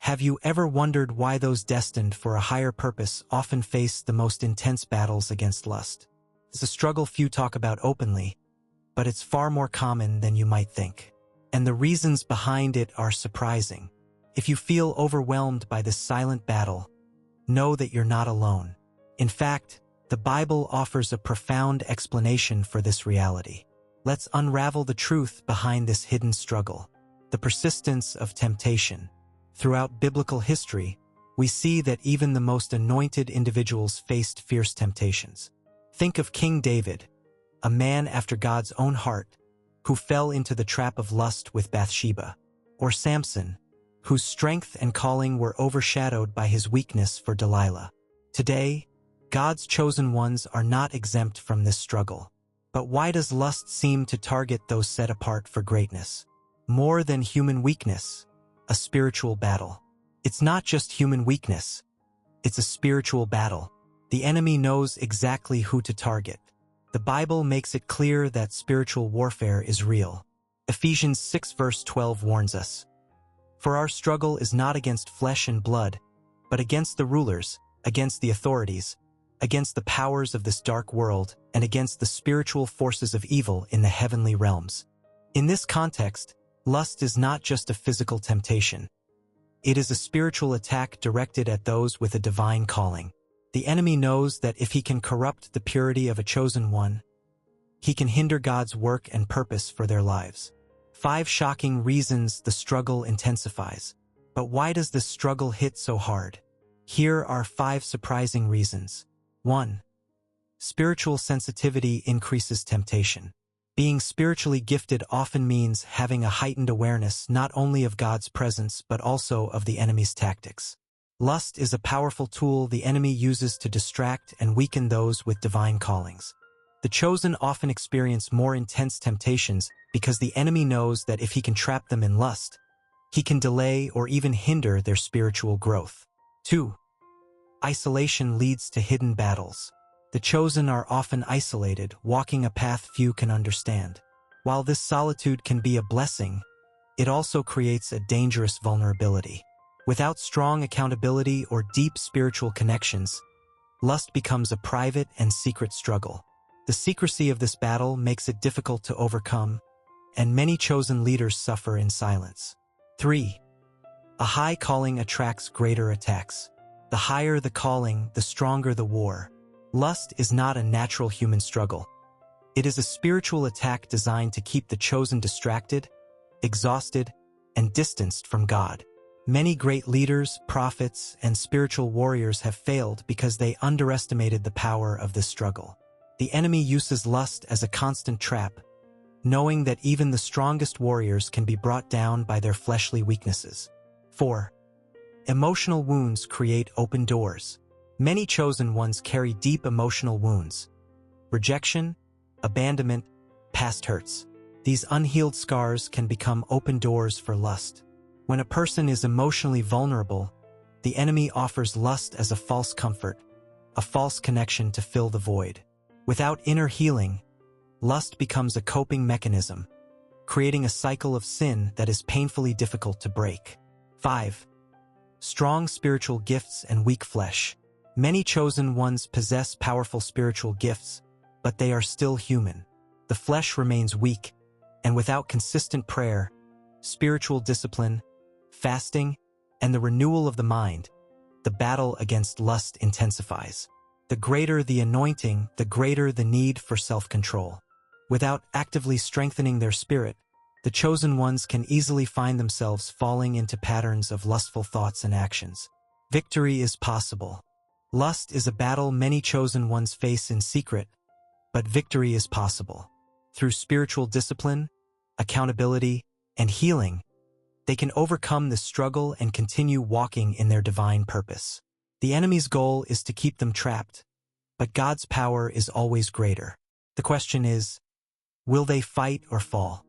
Have you ever wondered why those destined for a higher purpose often face the most intense battles against lust? It's a struggle few talk about openly, but it's far more common than you might think. And the reasons behind it are surprising. If you feel overwhelmed by this silent battle, know that you're not alone. In fact, the Bible offers a profound explanation for this reality. Let's unravel the truth behind this hidden struggle. The persistence of temptation. Throughout biblical history, we see that even the most anointed individuals faced fierce temptations. Think of King David, a man after God's own heart, who fell into the trap of lust with Bathsheba, or Samson, whose strength and calling were overshadowed by his weakness for Delilah. Today, God's chosen ones are not exempt from this struggle. But why does lust seem to target those set apart for greatness? More than human weakness, a spiritual battle. It's not just human weakness, it's a spiritual battle. The enemy knows exactly who to target. The Bible makes it clear that spiritual warfare is real. Ephesians 6 verse 12 warns us, "For our struggle is not against flesh and blood, but against the rulers, against the authorities, against the powers of this dark world, and against the spiritual forces of evil in the heavenly realms." In this context, lust is not just a physical temptation. It is a spiritual attack directed at those with a divine calling. The enemy knows that if he can corrupt the purity of a chosen one, he can hinder God's work and purpose for their lives. 5 shocking reasons the struggle intensifies. But why does this struggle hit so hard? Here are 5 surprising reasons. 1. Spiritual sensitivity increases temptation. Being spiritually gifted often means having a heightened awareness not only of God's presence but also of the enemy's tactics. Lust is a powerful tool the enemy uses to distract and weaken those with divine callings. The chosen often experience more intense temptations because the enemy knows that if he can trap them in lust, he can delay or even hinder their spiritual growth. 2. Isolation leads to hidden battles. The chosen are often isolated, walking a path few can understand. While this solitude can be a blessing, it also creates a dangerous vulnerability. Without strong accountability or deep spiritual connections, lust becomes a private and secret struggle. The secrecy of this battle makes it difficult to overcome, and many chosen leaders suffer in silence. 3. A high calling attracts greater attacks. The higher the calling, the stronger the war. Lust is not a natural human struggle. It is a spiritual attack designed to keep the chosen distracted, exhausted, and distanced from God. Many great leaders, prophets, and spiritual warriors have failed because they underestimated the power of this struggle. The enemy uses lust as a constant trap, knowing that even the strongest warriors can be brought down by their fleshly weaknesses. 4. Emotional wounds create open doors. Many chosen ones carry deep emotional wounds. Rejection, abandonment, past hurts. These unhealed scars can become open doors for lust. When a person is emotionally vulnerable, the enemy offers lust as a false comfort, a false connection to fill the void. Without inner healing, lust becomes a coping mechanism, creating a cycle of sin that is painfully difficult to break. 5. Strong spiritual gifts and weak flesh. Many chosen ones possess powerful spiritual gifts, but they are still human. The flesh remains weak, and without consistent prayer, spiritual discipline, fasting, and the renewal of the mind, the battle against lust intensifies. The greater the anointing, the greater the need for self-control. Without actively strengthening their spirit, the chosen ones can easily find themselves falling into patterns of lustful thoughts and actions. Victory is possible. Lust is a battle many chosen ones face in secret, but victory is possible. Through spiritual discipline, accountability, and healing, they can overcome this struggle and continue walking in their divine purpose. The enemy's goal is to keep them trapped, but God's power is always greater. The question is, will they fight or fall?